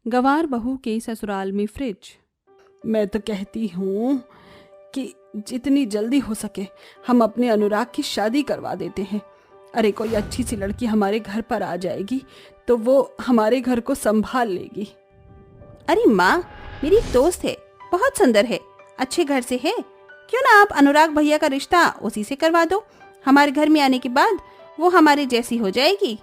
गंवार बहू के ससुराल में फ्रिज। मैं तो कहती हूँ कि जितनी जल्दी हो सके हम अपने अनुराग की शादी करवा देते हैं। अरे कोई अच्छी सी लड़की हमारे घर पर आ जाएगी तो वो हमारे घर को संभाल लेगी। अरे माँ, मेरी एक दोस्त है, बहुत सुंदर है, अच्छे घर से है। क्यों ना आप अनुराग भैया का रिश्ता उसी से करवा दो। हमारे घर में आने के बाद वो हमारे जैसी हो जाएगी।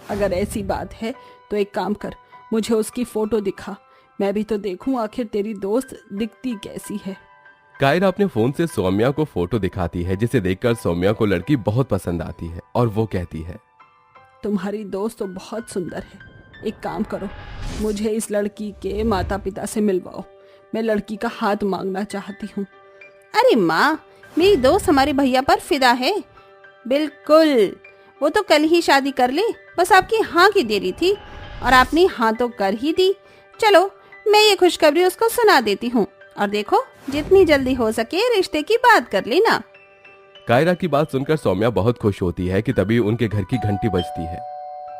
अगर ऐसी बात है तो एक काम कर, मुझे उसकी फोटो दिखा, मैं भी तो देखूं आखिर तेरी दोस्त दिखती कैसी है। कायरा अपने फोन से सौम्या को फोटो दिखाती है, जिसे देखकर सौम्या को लड़की बहुत पसंद आती है और वो कहती है, तुम्हारी दोस्त तो बहुत सुंदर है। एक काम करो, मुझे इस लड़की के माता पिता से मिलवाओ, मैं लड़की का हाथ मांगना चाहती हूँ। अरे माँ, मेरी दोस्त हमारे भैया पर फिदा है। बिल्कुल, वो तो कल ही शादी कर ले, बस आपकी हाँ की देरी थी और आपने हाँ तो कर ही दी। चलो मैं ये खुशखबरी उसको सुना देती हूँ और देखो जितनी जल्दी हो सके रिश्ते की बात कर लेना। कायरा की बात सुनकर सौम्या बहुत खुश होती है कि तभी उनके घर की घंटी बजती है।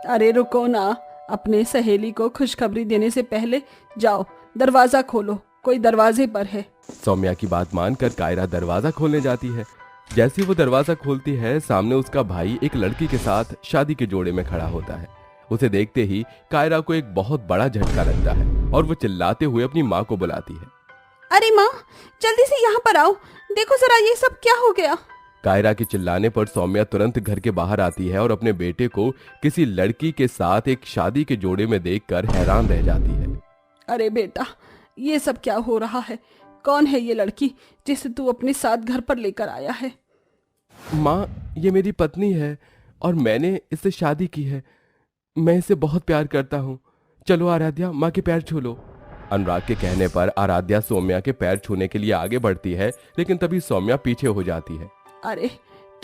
अरे रुको ना, अपने सहेली को खुशखबरी देने से पहले जाओ दरवाजा खोलो, कोई दरवाजे पर है। सौम्या की बात मानकर कायरा दरवाजा खोलने जाती है। जैसे वो दरवाजा खोलती है, सामने उसका भाई एक लड़की के साथ शादी के जोड़े में खड़ा होता है। उसे देखते ही कायरा को एक बहुत बड़ा झटका लगता है और वो चिल्लाते हुए अपनी माँ को बुलाती है। अरे माँ, जल्दी से यहाँ पर आओ, देखो जरा ये सब क्या हो गया। कायरा के चिल्लाने पर सौम्या तुरंत घर के बाहर आती है और अपने बेटे को किसी लड़की के साथ एक शादी के जोड़े में देखकर हैरान रह जाती है। अरे बेटा, ये सब क्या हो रहा है? कौन है ये लड़की जिसे तू अपने साथ घर पर लेकर आया है? माँ, ये मेरी पत्नी है और मैंने इससे शादी की है। मैं इसे बहुत प्यार करता हूँ। चलो आराध्या, माँ के पैर छू लो। अनुराग के कहने पर आराध्या सौम्या के पैर छूने के लिए आगे बढ़ती है, लेकिन तभी सौम्या पीछे हो जाती है। अरे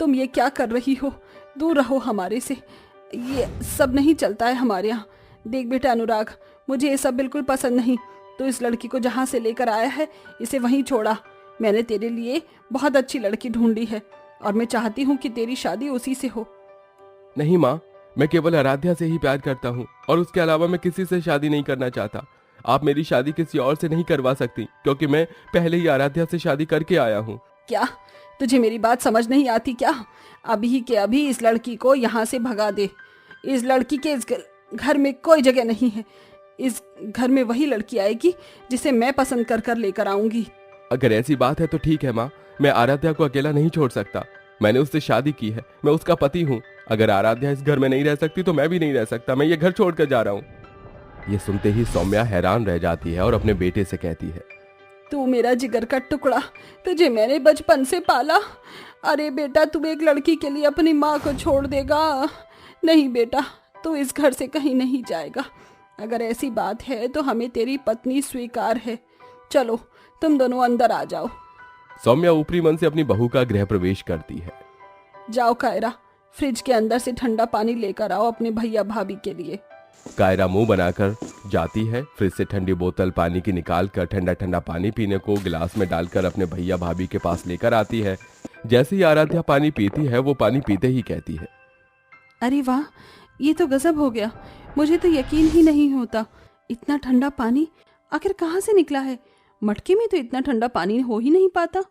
तुम ये क्या कर रही हो? दूर रहो हमारे से, ये सब नहीं चलता है हमारे यहाँ। देख बेटा अनुराग, मुझे ये सब बिल्कुल पसंद नहीं। तो इस लड़की को जहाँ से लेकर आया है इसे वहीं छोड़ा। मैंने तेरे लिए बहुत अच्छी लड़की ढूंढी है और मैं चाहती हूँ कि तेरी शादी उसी से हो। नहीं माँ, मैं केवल आराध्या से ही प्यार करता हूँ और उसके अलावा मैं किसी से शादी नहीं करना चाहता। आप मेरी शादी किसी और से नहीं करवा सकती, क्योंकि मैं पहले ही आराध्या से शादी करके आया हूँ। क्या तुझे मेरी बात समझ नहीं आती क्या? अभी के अभी इस लड़की को यहाँ से भगा दे। इस लड़की के इस घर में कोई जगह नहीं है। इस घर में वही लड़की आएगी जिसे मैं पसंद कर कर लेकर आऊंगी। अगर ऐसी बात है तो ठीक है माँ, मैं आराध्या को अकेला नहीं छोड़ सकता। मैंने उससे शादी की है, मैं उसका पति हूँ। अगर आराध्या इस घर में नहीं रह सकती तो मैं भी नहीं रह सकता। मैं ये घर छोड़कर जा रहा हूँ। ये सुनते ही सौम्या हैरान रह जाती है और अपने बेटे से कहती है, तू मेरा जिगर का टुकड़ा, तुझे मैंने बचपन से पाला। अरे बेटा, तू एक लड़की के लिए अपनी माँ को छोड़ देगा? नहीं बेटा, तू इस घर से कहीं नहीं जाएगा। अगर ऐसी बात है तो हमें तेरी पत्नी स्वीकार है। चलो तुम दोनों अंदर आ जाओ। सौम्या ऊपरी मन से अपनी बहू का गृह प्रवेश करती है। जाओ कायरा, फ्रिज के अंदर से ठंडा पानी लेकर आओ अपने भैया भाभी के लिए। कायरा मुंह बनाकर जाती है। फ्रिज से ठंडी बोतल पानी की निकालकर ठंडा ठंडा पानी पीने को गिलास में डालकर अपने भैया भाभी के पास लेकर आती है। जैसे ही आराध्या पानी पीती है, वो पानी पीते ही कहती है, अरे वाह, ये तो गजब हो गया। मुझे तो यकीन ही नहीं होता, इतना ठंडा पानी आखिर कहाँ से निकला है? मटके में तो इतना ठंडा पानी हो ही नहीं पाता।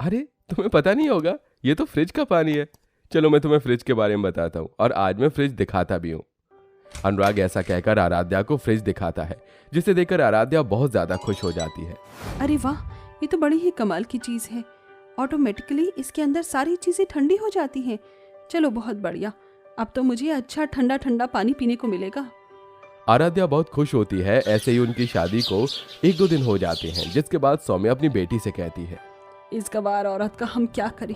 अरे तुम्हें पता नहीं होगा, ये तो फ्रिज का पानी है। चलो मैं तुम्हें फ्रिज के बारे में बताता हूँ और आज मैं फ्रिज दिखाता भी हूँ। अनुराग ऐसा कहकर आराध्या को फ्रिज दिखाता है, जिसे देखकर आराध्या बहुत ज्यादा खुश हो जाती है। अरे वाह, ये तो बड़ी ही कमाल की चीज है। ऑटोमेटिकली इसके अंदर सारी चीजें ठंडी हो जाती हैं। चलो बहुत बढ़िया, अब तो मुझे अच्छा ठंडा ठंडा पानी पीने को मिलेगा। आराध्या बहुत खुश होती है। ऐसे ही उनकी शादी को 1-2 दिन हो जाते हैं, जिसके बाद सौम्या अपनी बेटी से कहती है, इस गवार औरत का हम क्या करें?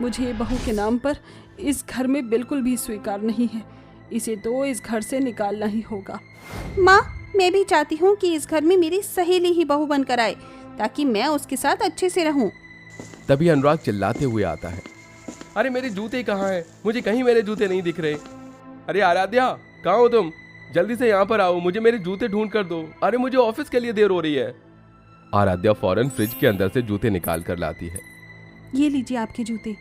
मुझे बहू के नाम पर इस घर में बिल्कुल भी स्वीकार नहीं है। इसे तो इस घर से निकालना ही होगा। माँ, मैं भी चाहती हूँ कि इस घर में मेरी सहेली ही बहू बनकर आए, ताकि मैं उसके साथ अच्छे से रहूँ। तभी अनुराग चिल्लाते हुए आता है, अरे मेरे जूते कहाँ हैं? मुझे कहीं मेरे जूते नहीं दिख रहे। अरे आराध्या, कहाँ हो तुम? जल्दी से यहाँ पर आओ, मुझे मेरे जूते ढूंढ कर दो। अरे मुझे ऑफिस के लिए देर हो रही है। आराध्या फौरन फ्रिज के अंदर से जूते निकाल कर लाती है। ये लीजिए आपके जूते।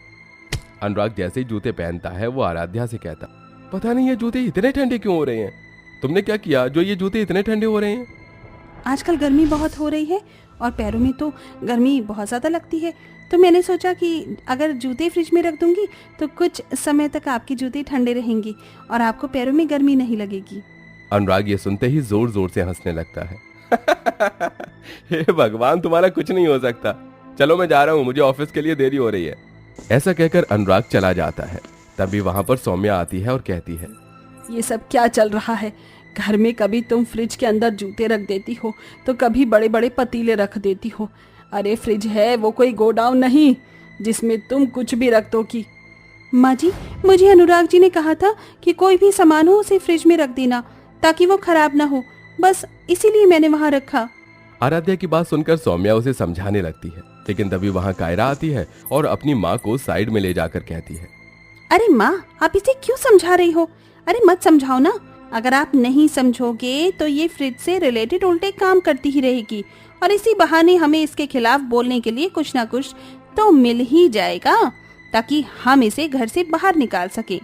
अनुराग जैसे ही जूते पहनता है, वो आराध्या से कहता, पता नहीं ये जूते इतने ठंडे क्यों हो रहे हैं? तुमने क्या किया जो ये जूते इतने ठंडे हो रहे हैं? आजकल गर्मी बहुत हो रही है और पैरों में तो गर्मी बहुत ज़्यादा लगती है, तो मैंने सोचा कि अगर जूते फ्रिज में रख दूंगी तो कुछ समय तक आपके जूते ठंडे रहेंगे और आपको पैरों में गर्मी नहीं लगेगी। अनुराग ये सुनते ही जोर जोर से हंसने लगता है। हे भगवान, तुम्हारा कुछ नहीं हो सकता। चलो मैं जा रहा हूँ, मुझे ऑफिस के लिए देरी हो रही है। ऐसा कहकर अनुराग चला जाता है। तभी वहां पर सौम्या आती है और कहती है, ये सब क्या चल रहा है? घर में कभी तुम फ्रिज के अंदर जूते रख देती हो तो कभी बड़े बड़े पतीले रख देती हो। अरे फ्रिज है वो कोई गोडाउन नहीं जिसमें तुम कुछ भी रख दो की। माँ जी, मुझे अनुराग जी ने कहा था कि कोई भी सामान हो उसे फ्रिज में रख देना ताकि वो खराब ना हो, बस इसीलिए मैंने वहाँ रखा। आराध्या की बात सुनकर सौम्या उसे समझाने लगती है, लेकिन तभी वहां कायरा आती है और अपनी माँ को साइड में ले जाकर कहती है, अरे माँ, आप इसे क्यों समझा रही हो? अरे मत समझाओ ना, अगर आप नहीं समझोगे तो ये फ्रिज से रिलेटेड उल्टे काम करती ही रहेगी और इसी बहाने हमें इसके खिलाफ बोलने के लिए कुछ ना कुछ तो मिल ही जाएगा ताकि हम इसे घर से बाहर निकाल सके।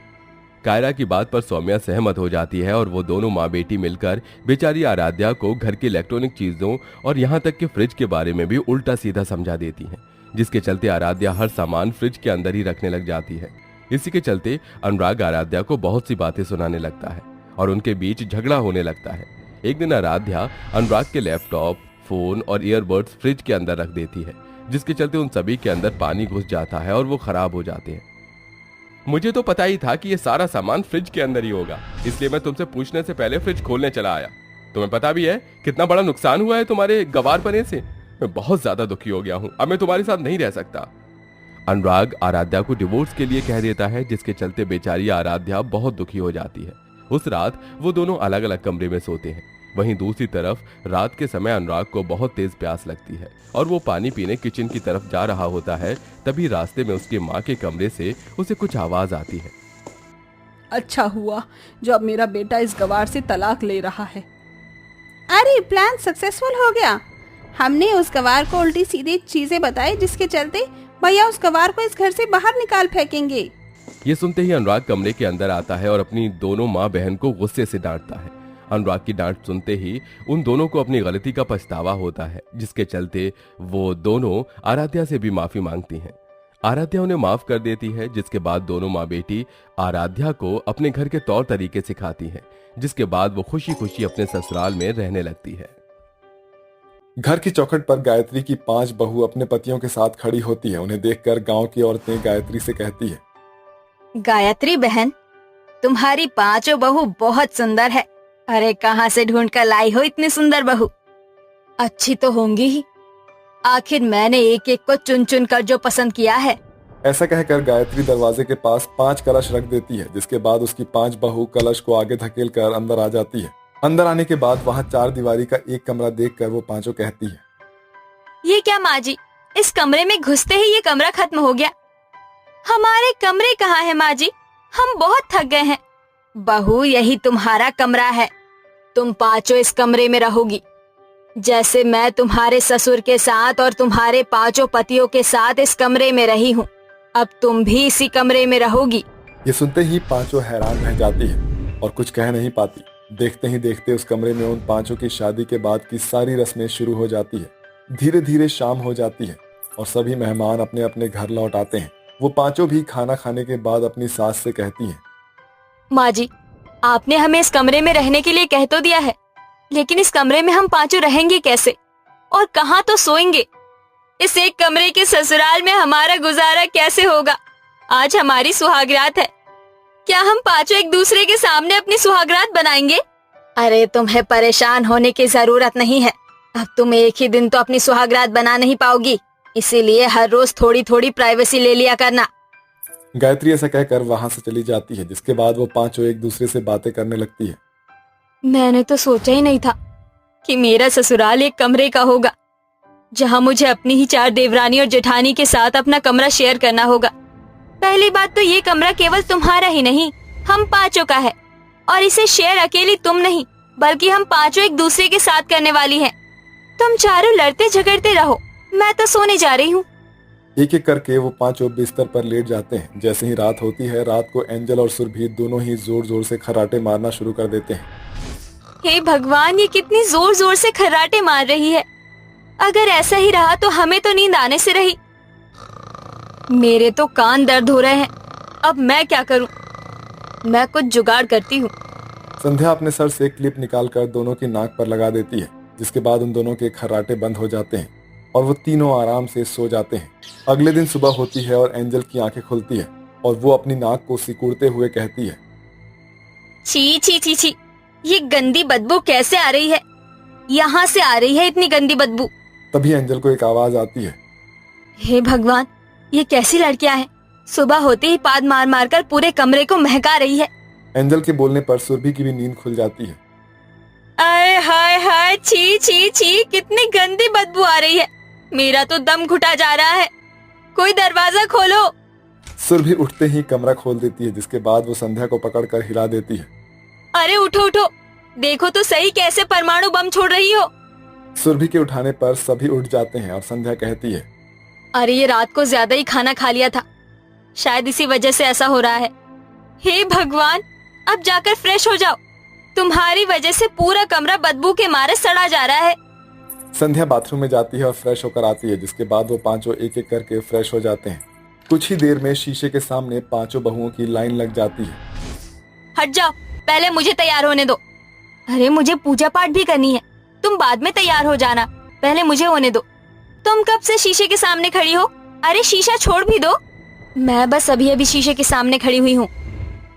कायरा की बात पर सौम्या सहमत हो जाती है और वो दोनों माँ बेटी मिलकर बेचारी आराध्या को घर की इलेक्ट्रॉनिक चीजों और यहाँ तक कि फ्रिज के बारे में भी उल्टा सीधा समझा देती हैं, जिसके चलते आराध्या हर सामान फ्रिज के अंदर ही रखने लग जाती है। इसी के चलते अनुराग आराध्या को बहुत सी बातें सुनाने लगता है और उनके बीच झगड़ा होने लगता है। एक दिन आराध्या अनुराग के लैपटॉप, फोन और ईयरबड्स फ्रिज के अंदर रख देती है, जिसके चलते उन सभी के अंदर पानी घुस जाता है और वो खराब हो जाते हैं। मुझे तो पता ही था कि ये सारा सामान फ्रिज के अंदर ही होगा, इसलिए मैं तुमसे पूछने से पहले फ्रिज खोलने चला आया। तुम्हें पता भी है कितना बड़ा नुकसान हुआ है तुम्हारे गवारपने से। मैं बहुत ज्यादा दुखी हो गया हूँ, अब मैं तुम्हारे साथ नहीं रह सकता। अनुराग आराध्या को डिवोर्स के लिए कह देता है, जिसके चलते बेचारी आराध्या बहुत दुखी हो जाती है। उस रात वो दोनों अलग अलग कमरे में सोते हैं। वहीं दूसरी तरफ रात के समय अनुराग को बहुत तेज प्यास लगती है और वो पानी पीने किचन की तरफ जा रहा होता है। तभी रास्ते में उसकी माँ के कमरे से उसे कुछ आवाज आती है। अच्छा हुआ जो अब मेरा बेटा इस गवार से तलाक ले रहा है। अरे प्लान सक्सेसफुल हो गया। हमने उस गवार को उल्टी सीधी चीजें बताई जिसके चलते भैया उस गवार को इस घर से बाहर निकाल फेंकेंगे। ये सुनते ही अनुराग कमरे के अंदर आता है और अपनी दोनों माँ बहन को गुस्से से डांटता है। अनुराग की डांट सुनते ही उन दोनों को अपनी गलती का पछतावा होता है, जिसके चलते वो दोनों आराध्या से भी माफी मांगती हैं। आराध्या उन्हें माफ कर देती है, जिसके बाद दोनों माँ बेटी आराध्या को अपने घर के तौर तरीके सिखाती हैं, जिसके बाद वो खुशी खुशी अपने ससुराल में रहने लगती है। घर की चौखट पर गायत्री की 5 बहू अपने पतियों के साथ खड़ी होती है। उन्हें देखकर गांव की औरतें गायत्री से कहती है, गायत्री बहन, तुम्हारी 5 बहू बहुत सुंदर है। अरे कहाँ से ढूंढ कर लाई हो इतनी सुंदर बहू? अच्छी तो होंगी ही, आखिर मैंने एक एक को चुन चुन कर जो पसंद किया है। ऐसा कहकर गायत्री दरवाजे के पास 5 कलश रख देती है, जिसके बाद उसकी 5 बहू कलश को आगे धकेल कर अंदर आ जाती है। अंदर आने के बाद वहाँ 4 दीवारी का एक कमरा देखकर वो पांचों कहती है, ये क्या माँ जी, इस कमरे में घुसते ही ये कमरा खत्म हो गया। हमारे कमरे कहाँ है माँ जी? हम बहुत थक गए हैं। बहू, यही तुम्हारा कमरा है, तुम पांचों इस कमरे में रहोगी। जैसे मैं तुम्हारे ससुर के साथ और तुम्हारे 5 पतियों के साथ इस कमरे में रही हूँ, अब तुम भी इसी कमरे में रहोगी। ये सुनते ही पांचों हैरान रह जाती है और कुछ कह नहीं पाती। देखते ही देखते उस कमरे में उन पांचों की शादी के बाद की सारी रस्में शुरू हो जाती है। धीरे धीरे शाम हो जाती है और सभी मेहमान अपने अपने घर लौट आते हैं। वो पांचों भी खाना खाने के बाद अपनी सास से कहती हैं, माँ जी, आपने हमें इस कमरे में रहने के लिए कह तो दिया है, लेकिन इस कमरे में हम पांचों रहेंगे कैसे और कहाँ तो सोएंगे? इस एक कमरे के ससुराल में हमारा गुजारा कैसे होगा? आज हमारी सुहागरात है, क्या हम पांचों एक दूसरे के सामने अपनी सुहागरात बनाएंगे? अरे तुम्हें परेशान होने की जरूरत नहीं है, अब तुम एक ही दिन तो अपनी सुहागरात बना नहीं पाओगी, इसीलिए हर रोज थोड़ी थोड़ी प्राइवेसी ले लिया करना। गायत्री ऐसा कहकर वहां से चली जाती है, जिसके बाद वो पांचों एक दूसरे से बातें करने लगती है। मैंने तो सोचा ही नहीं था कि मेरा ससुराल एक कमरे का होगा, जहाँ मुझे अपनी ही 4 देवरानी और जेठानी के साथ अपना कमरा शेयर करना होगा। पहली बात तो ये कमरा केवल तुम्हारा ही नहीं, हम पांचों का है, और इसे शेयर अकेली तुम नहीं बल्कि हम पांचों एक दूसरे के साथ करने वाली हैं। तुम चारों लड़ते झगड़ते रहो, मैं तो सोने जा रही हूँ। एक एक करके वो पांचों बिस्तर पर लेट जाते हैं। जैसे ही रात होती है, रात को एंजल और सुरभि दोनों ही जोर जोर से खर्राटे मारना शुरू कर देते हैं। हे भगवान, ये कितनी जोर जोर से खर्राटे मार रही है। अगर ऐसा ही रहा तो हमें तो नींद आने से रही। मेरे तो कान दर्द हो रहे हैं। अब मैं क्या करूं? मैं कुछ जुगाड़ करती हूँ। संध्या अपने सर से एक क्लिप निकालकर दोनों की नाक पर लगा देती है, जिसके बाद उन दोनों के खर्राटे बंद हो जाते हैं और वो तीनों आराम से सो जाते हैं। अगले दिन सुबह होती है और एंजल की आंखें खुलती है और वो अपनी नाक को सिकुड़ते हुए कहती है, छी छी छी छी, ये गंदी बदबू कैसे आ रही है? यहाँ से आ रही है इतनी गंदी बदबू। तभी एंजल को एक आवाज आती है, हे भगवान, ये कैसी लड़कियां हैं? सुबह होते ही पाद मार मार कर पूरे कमरे को महका रही है। एंजल के बोलने पर सुरभि की भी नींद खुल जाती है। अरे हाय हाय, छी छी छी, कितनी गंदी बदबू आ रही है। मेरा तो दम घुटा जा रहा है। कोई दरवाजा खोलो। सुरभि उठते ही कमरा खोल देती है, जिसके बाद वो संध्या को पकड़कर हिला देती है। अरे उठो उठो, देखो तो सही कैसे परमाणु बम छोड़ रही हो। सुरभि के उठाने पर सभी उठ जाते हैं और संध्या कहती है, अरे ये रात को ज्यादा ही खाना खा लिया था, शायद इसी वजह से ऐसा हो रहा है। हे भगवान, अब जाकर फ्रेश हो जाओ। तुम्हारी वजह से पूरा कमरा बदबू के मारे सड़ा जा रहा है। संध्या बाथरूम में जाती है और फ्रेश होकर आती है, जिसके बाद वो पांचों एक एक करके फ्रेश हो जाते हैं। कुछ ही देर में शीशे के सामने पांचों बहुओं की लाइन लग जाती है। हट जाओ, पहले मुझे तैयार होने दो। अरे मुझे पूजा पाठ भी करनी है, तुम बाद में तैयार हो जाना, पहले मुझे होने दो। तुम कब से शीशे के सामने खड़ी हो? अरे शीशा छोड़ भी दो। मैं बस अभी अभी शीशे के सामने खड़ी हुई हूँ।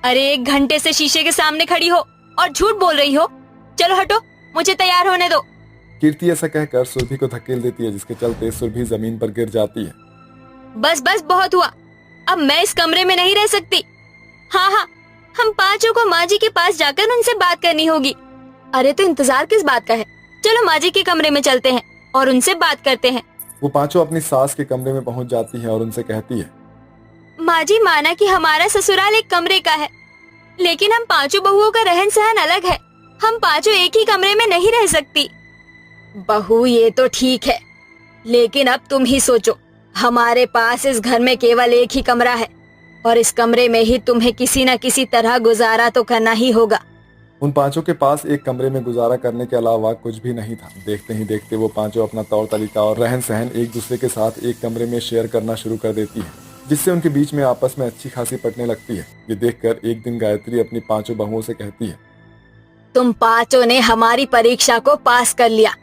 अरे 1 घंटे से शीशे के सामने खड़ी हो और झूठ बोल रही हो। चलो हटो, मुझे तैयार होने दो। कीर्ति ऐसा कहकर सुरभि को धकेल देती है, जिसके चलते सुरभि जमीन पर गिर जाती है। बस बस, बहुत हुआ। अब मैं इस कमरे में नहीं रह सकती। हाँ हाँ, हम पांचों को माँ जी के पास जाकर उनसे बात करनी होगी। अरे तो इंतजार किस बात का है? चलो माँ जी के कमरे में चलते हैं और उनसे बात करते हैं। वो पांचों अपनी सास के कमरे में पहुंच जाती है और उनसे कहती है, माँ जी, माना कि हमारा ससुराल एक कमरे का है, लेकिन हम पांचों बहुओं का रहन सहन अलग है। हम पांचों एक ही कमरे में नहीं रह सकती। बहू, ये तो ठीक है, लेकिन अब तुम ही सोचो। हमारे पास इस घर में केवल एक ही कमरा है और इस कमरे में ही तुम्हें किसी न किसी तरह गुजारा तो करना ही होगा। उन पांचों के पास एक कमरे में गुजारा करने के अलावा कुछ भी नहीं था। देखते ही देखते वो पांचों अपना तौर तरीका और रहन सहन एक दूसरे के साथ एक कमरे में शेयर करना शुरू कर देती है, जिससे उनके बीच में आपस में अच्छी खासी पटने लगती है। ये देखकर एक दिन गायत्री अपनी पांचों बहुओं से कहती है, तुम पांचों ने हमारी परीक्षा को पास कर लिया।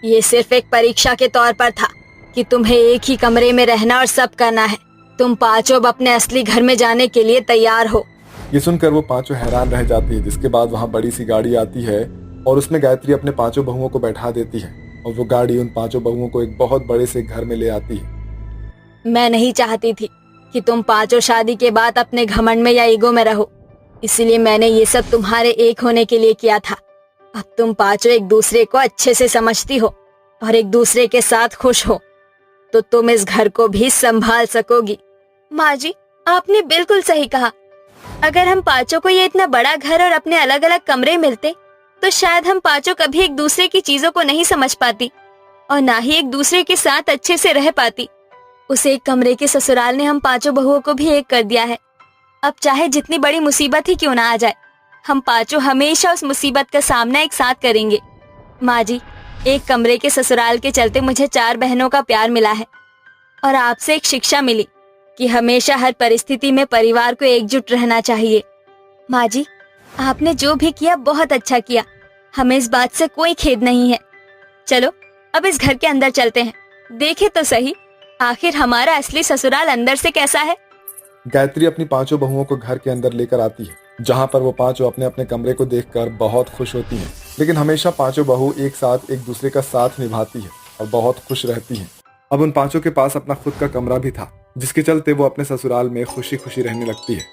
ये सिर्फ एक परीक्षा के तौर पर था कि तुम्हें एक ही कमरे में रहना और सब करना है। तुम पांचों अब अपने असली घर में जाने के लिए तैयार हो। ये सुनकर वो पांचों हैरान रह जाती है, जिसके बाद वहाँ बड़ी सी गाड़ी आती है और उसमें गायत्री अपने पांचों बहुओं को बैठा देती है और वो गाड़ी उन पांचों बहुओं को एक बहुत बड़े से घर में ले आती है। मैं नहीं चाहती थी कि तुम पांचों शादी के बाद अपने घमंड में या ईगो में रहो, इसलिए मैंने ये सब तुम्हारे एक होने के लिए किया था। अब तुम पांचों एक दूसरे को अच्छे से समझती हो और एक दूसरे के साथ खुश हो, तो तुम इस घर को भी संभाल सकोगी। माँ जी, आपने बिल्कुल सही कहा। अगर हम पांचों को ये इतना बड़ा घर और अपने अलग अलग कमरे मिलते, तो शायद हम पांचों कभी एक दूसरे की चीजों को नहीं समझ पाती और ना ही एक दूसरे के साथ अच्छे से रह पाती। उस एक कमरे के ससुराल ने हम पांचों बहुओं को भी एक कर दिया है। अब चाहे जितनी बड़ी मुसीबत ही क्यों ना आ जाए, हम पांचों हमेशा उस मुसीबत का सामना एक साथ करेंगे। माँ जी, एक कमरे के ससुराल के चलते मुझे 4 बहनों का प्यार मिला है और आपसे एक शिक्षा मिली कि हमेशा हर परिस्थिति में परिवार को एकजुट रहना चाहिए। माँ जी, आपने जो भी किया बहुत अच्छा किया, हमें इस बात से कोई खेद नहीं है। चलो अब इस घर के अंदर चलते हैं, देखे तो सही आखिर हमारा असली ससुराल अंदर से कैसा है। गायत्री अपनी पांचों बहुओं को घर के अंदर लेकर आती है, जहाँ पर वो पांचों अपने अपने कमरे को देखकर बहुत खुश होती हैं। लेकिन हमेशा पांचों बहू एक साथ एक दूसरे का साथ निभाती है और बहुत खुश रहती हैं। अब उन पांचों के पास अपना खुद का कमरा भी था, जिसके चलते वो अपने ससुराल में खुशी खुशी रहने लगती है।